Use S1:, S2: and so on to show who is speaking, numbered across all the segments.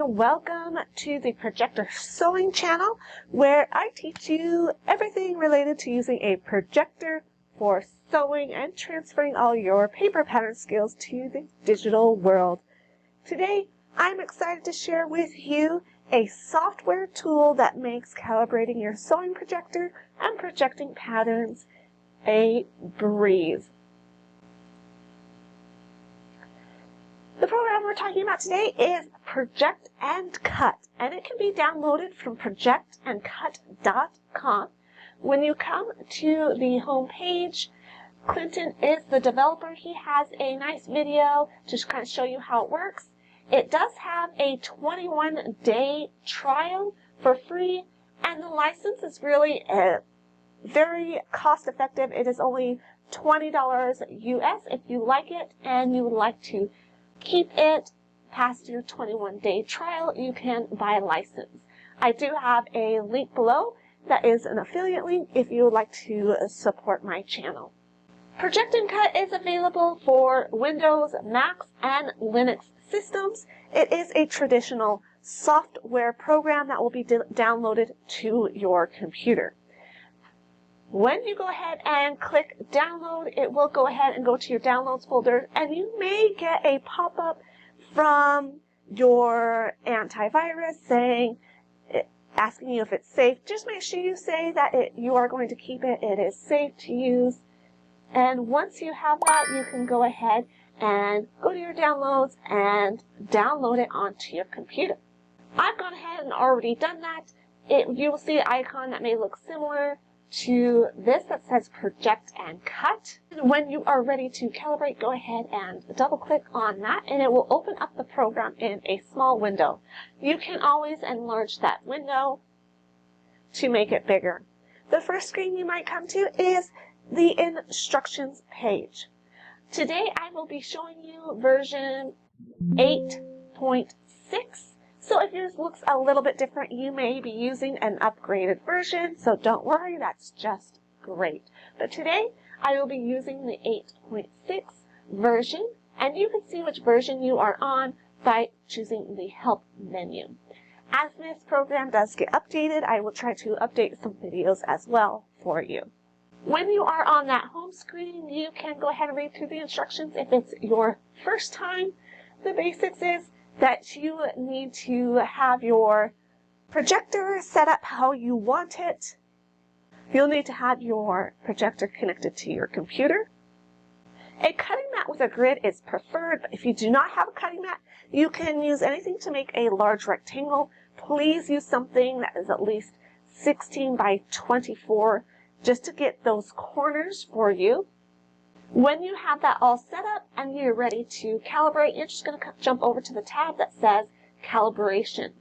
S1: and welcome to the Projector Sewing channel, where I teach you everything related to using a projector for sewing and transferring all your paper pattern skills to the digital world. Today I'm excited to share with you a software tool that makes calibrating your sewing projector and projecting patterns a breeze. The program we're talking about today is Project and Cut, and it can be downloaded from projectandcut.com. When you come to the home page, Clinton is the developer. He has a nice video to kind of show you how it works. It does have a 21-day trial for free, and the license is really very cost-effective. It is only $20 US if you like it and you would like to keep it past your 21-day trial. You can buy a license. I do have a link below that is an affiliate link if you would like to support my channel. Project and Cut is available for Windows, Macs, and Linux systems. It is a traditional software program that will be downloaded to your computer. When you go ahead and click download, it will go ahead and go to your downloads folder, and you may get a pop-up from your antivirus asking you if it's safe. Just make sure you say that you are going to keep it. It is safe to use. And once you have that, you can go ahead and go to your downloads and download it onto your computer. I've gone ahead and already done that. You will see an icon that may look similar to this that says Project and Cut. And when you are ready to calibrate, go ahead and double click on that and it will open up the program in a small window. You can always enlarge that window to make it bigger. The first screen you might come to is the instructions page. Today I will be showing you version 8.6. So if yours looks a little bit different, you may be using an upgraded version, so don't worry, that's just great. But today, I will be using the 8.6 version, and you can see which version you are on by choosing the Help menu. As this program does get updated, I will try to update some videos as well for you. When you are on that home screen, you can go ahead and read through the instructions. If it's your first time, the basics is that you need to have your projector set up how you want it. You'll need to have your projector connected to your computer. A cutting mat with a grid is preferred, but if you do not have a cutting mat, you can use anything to make a large rectangle. Please use something that is at least 16 by 24 just to get those corners for you. When you have that all set up and you're ready to calibrate, you're just going to jump over to the tab that says Calibration.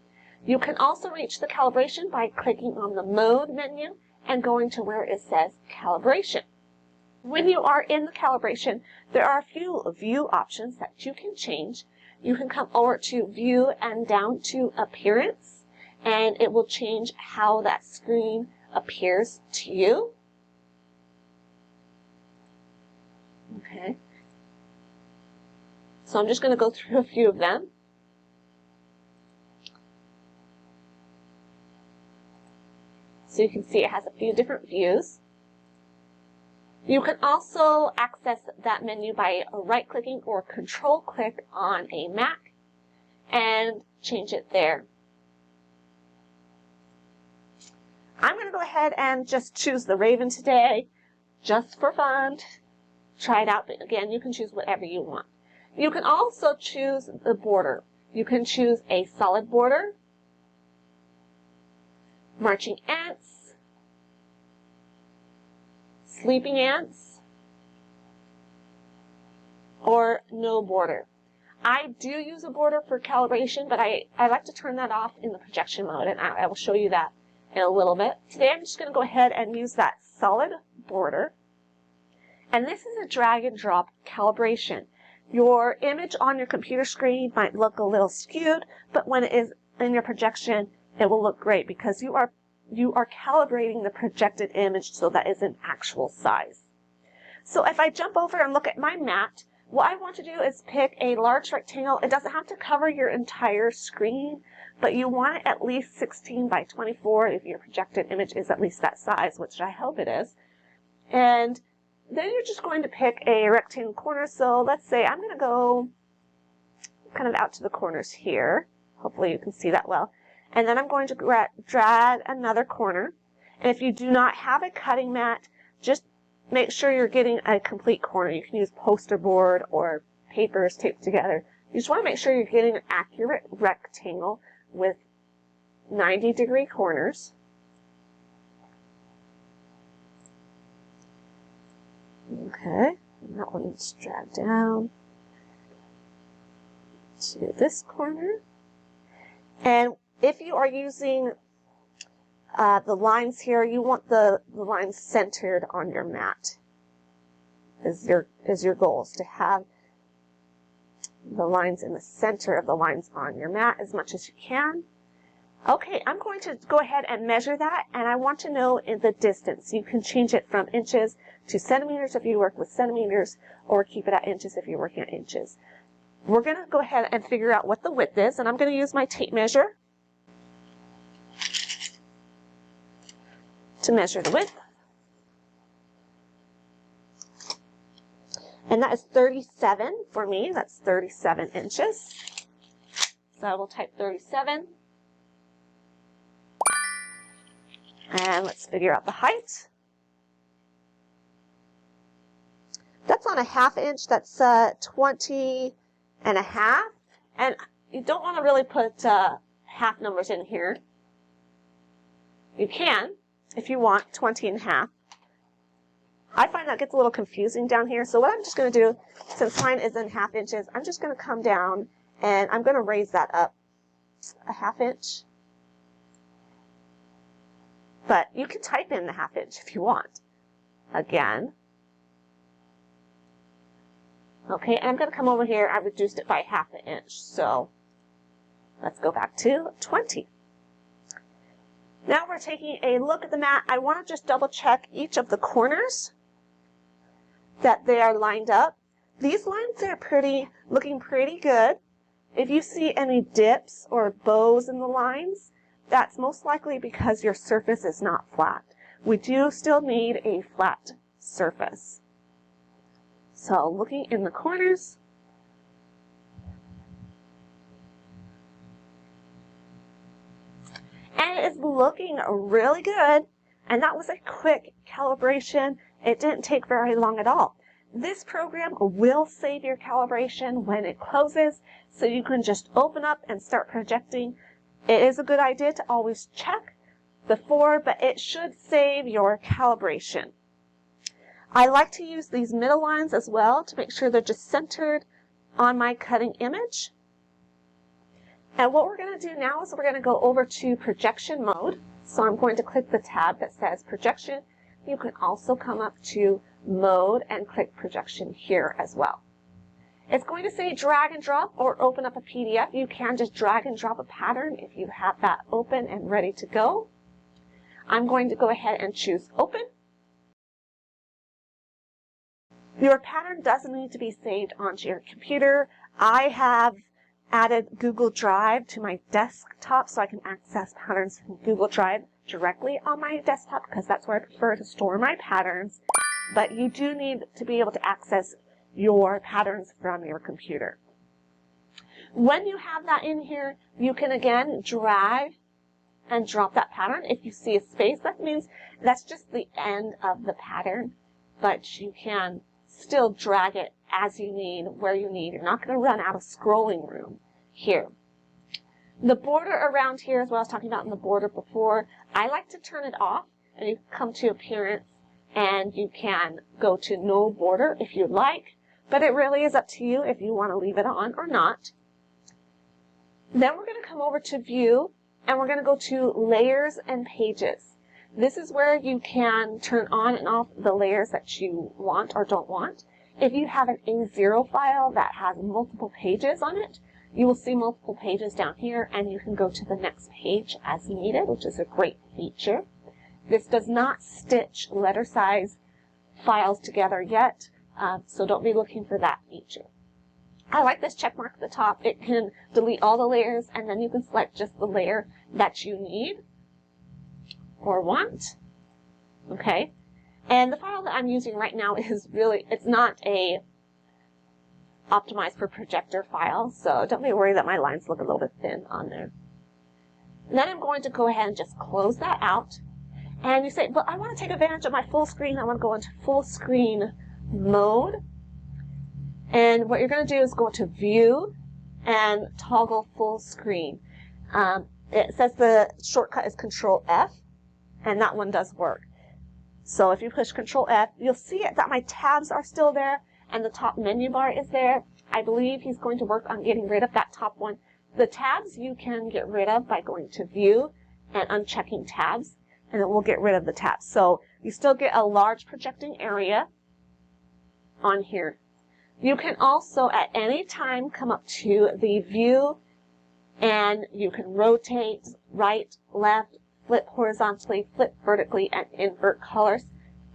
S1: You can also reach the calibration by clicking on the Mode menu and going to where it says Calibration. When you are in the calibration, there are a few view options that you can change. You can come over to View and down to Appearance, and it will change how that screen appears to you. Okay, so I'm just going to go through a few of them. So you can see it has a few different views. You can also access that menu by right-clicking or control-click on a Mac and change it there. I'm going to go ahead and just choose the Raven today, just for fun. Try it out, but again, you can choose whatever you want. You can also choose the border. You can choose a solid border, marching ants, sleeping ants, or no border. I do use a border for calibration, but I like to turn that off in the projection mode, and I will show you that in a little bit. Today I'm just going to go ahead and use that solid border. And this is a drag and drop calibration. Your image on your computer screen might look a little skewed, but when it is in your projection, it will look great because you are calibrating the projected image so that is an actual size. So if I jump over and look at my mat, what I want to do is pick a large rectangle. It doesn't have to cover your entire screen, but you want it at least 16 by 24 if your projected image is at least that size, which I hope it is. And then you're just going to pick a rectangle corner. So let's say I'm going to go kind of out to the corners here. Hopefully you can see that well. And then I'm going to drag another corner. And if you do not have a cutting mat, just make sure you're getting a complete corner. You can use poster board or papers taped together. You just want to make sure you're getting an accurate rectangle with 90-degree corners. Okay, and that one is dragged down to this corner. And if you are using the lines here, you want the lines centered on your mat. Is your goal is to have the lines in the center of the lines on your mat as much as you can. Okay, I'm going to go ahead and measure that, and I want to know in the distance. You can change it from inches to centimeters if you work with centimeters, or keep it at inches if you're working at inches. We're going to go ahead and figure out what the width is, and I'm going to use my tape measure to measure the width. And that is 37 for me. That's 37 inches. So I will type 37. And let's figure out the height. That's on a ½ inch. That's 20 and a half. And you don't want to really put half numbers in here. You can, if you want, 20 and a half. I find that gets a little confusing down here. So what I'm just going to do, since mine is in ½ inches, I'm just going to come down and I'm going to raise that up a ½ inch. But you can type in the ½ inch if you want. Again. Okay, and I'm going to come over here. I reduced it by ½ inch. So let's go back to 20. Now we're taking a look at the mat. I want to just double check each of the corners that they are lined up. These lines are looking pretty good. If you see any dips or bows in the lines, that's most likely because your surface is not flat. We do still need a flat surface. So looking in the corners, and it is looking really good. And that was a quick calibration. It didn't take very long at all. This program will save your calibration when it closes, so you can just open up and start projecting. It is a good idea to always check before, but it should save your calibration. I like to use these middle lines as well to make sure they're just centered on my cutting image. And what we're going to do now is we're going to go over to projection mode. So I'm going to click the tab that says projection. You can also come up to mode and click projection here as well. It's going to say drag and drop or open up a PDF. You can just drag and drop a pattern if you have that open and ready to go. I'm going to go ahead and choose open. Your pattern doesn't need to be saved onto your computer. I have added Google Drive to my desktop so I can access patterns from Google Drive directly on my desktop because that's where I prefer to store my patterns. But you do need to be able to access your patterns from your computer. When you have that in here, you can again drag and drop that pattern. If you see a space, that means that's just the end of the pattern, but you can still drag it as you need, where you need. You're not going to run out of scrolling room here. The border around here is what I was talking about in the border before. I like to turn it off, and you come to appearance, and you can go to no border if you'd like, but it really is up to you if you want to leave it on or not. Then we're going to come over to view, and we're going to go to layers and pages. This is where you can turn on and off the layers that you want or don't want. If you have an A0 file that has multiple pages on it, you will see multiple pages down here, and you can go to the next page as needed, which is a great feature. This does not stitch letter size files together yet, so don't be looking for that feature. I like this check mark at the top. It can delete all the layers, and then you can select just the layer that you need or want. Okay. And the file that I'm using right now is really, it's not a optimized for projector file, so don't be worried that my lines look a little bit thin on there. And then I'm going to go ahead and just close that out. And you say, but I want to take advantage of my full screen. I want to go into full screen mode. And what you're going to do is go to View and toggle full screen. It says the shortcut is Control F, and that one does work. So if you push Control F, you'll see that my tabs are still there and the top menu bar is there. I believe he's going to work on getting rid of that top one. The tabs you can get rid of by going to View and unchecking tabs, and it will get rid of the tabs. So you still get a large projecting area on here. You can also at any time come up to the View, and you can rotate right, left, flip horizontally, flip vertically, and invert colors.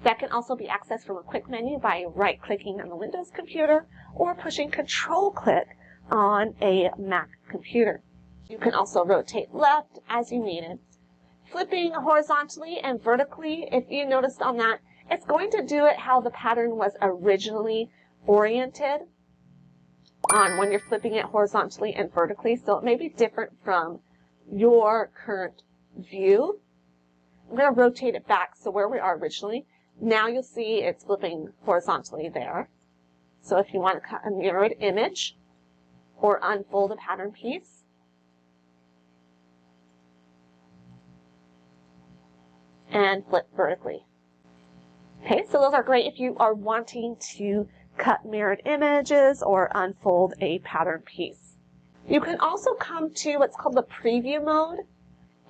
S1: That can also be accessed from a quick menu by right-clicking on the Windows computer or pushing Control-click on a Mac computer. You can also rotate left as you need it. Flipping horizontally and vertically, if you noticed on that, it's going to do it how the pattern was originally oriented on when you're flipping it horizontally and vertically. So it may be different from your current view. I'm going to rotate it back so where we are originally. Now you'll see it's flipping horizontally there. So if you want to cut a mirrored image or unfold a pattern piece, and flip vertically. Okay, so those are great if you are wanting to cut mirrored images or unfold a pattern piece. You can also come to what's called the preview mode.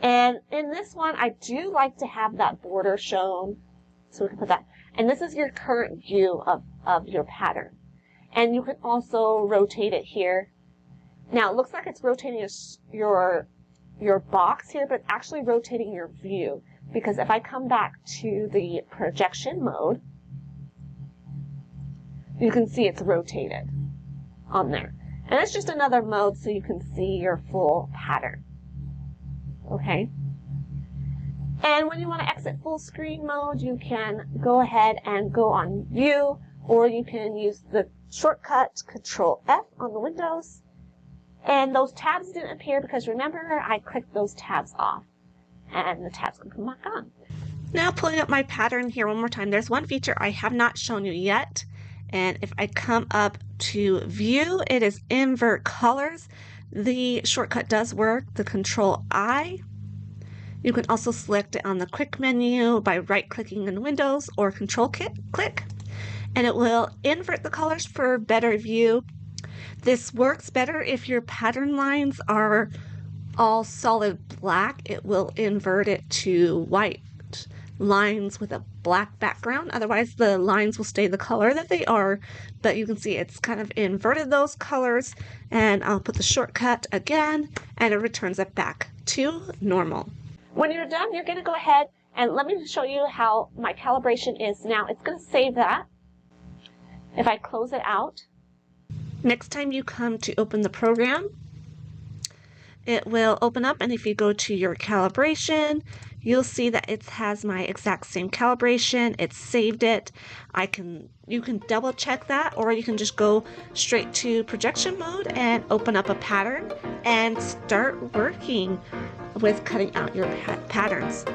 S1: And in this one, I do like to have that border shown. So we can put that. And this is your current view of your pattern. And you can also rotate it here. Now, it looks like it's rotating your box here, but it's actually rotating your view. Because if I come back to the projection mode, you can see it's rotated on there. And it's just another mode so you can see your full pattern. Okay? And when you want to exit full screen mode, you can go ahead and go on View, or you can use the shortcut Control F on the Windows. And those tabs didn't appear because remember, I clicked those tabs off. And the tabs can come back on. Now pulling up my pattern here one more time, there's one feature I have not shown you yet. And if I come up to View, it is Invert Colors. The shortcut does work, the Control I. You can also select it on the quick menu by right-clicking in Windows or Control-click. And it will invert the colors for better view. This works better if your pattern lines are all solid black. It will invert it to white lines with a black background. Otherwise, the lines will stay the color that they are, but you can see it's kind of inverted those colors. And I'll put the shortcut again, and it returns it back to normal. When you're done, you're going to go ahead and let me show you how my calibration is now. It's going to save that. If I close it out, next time you come to open the program, it will open up, and if you go to your calibration, you'll see that it has my exact same calibration. It's saved it. You can double check that, or you can just go straight to projection mode and open up a pattern and start working with cutting out your patterns.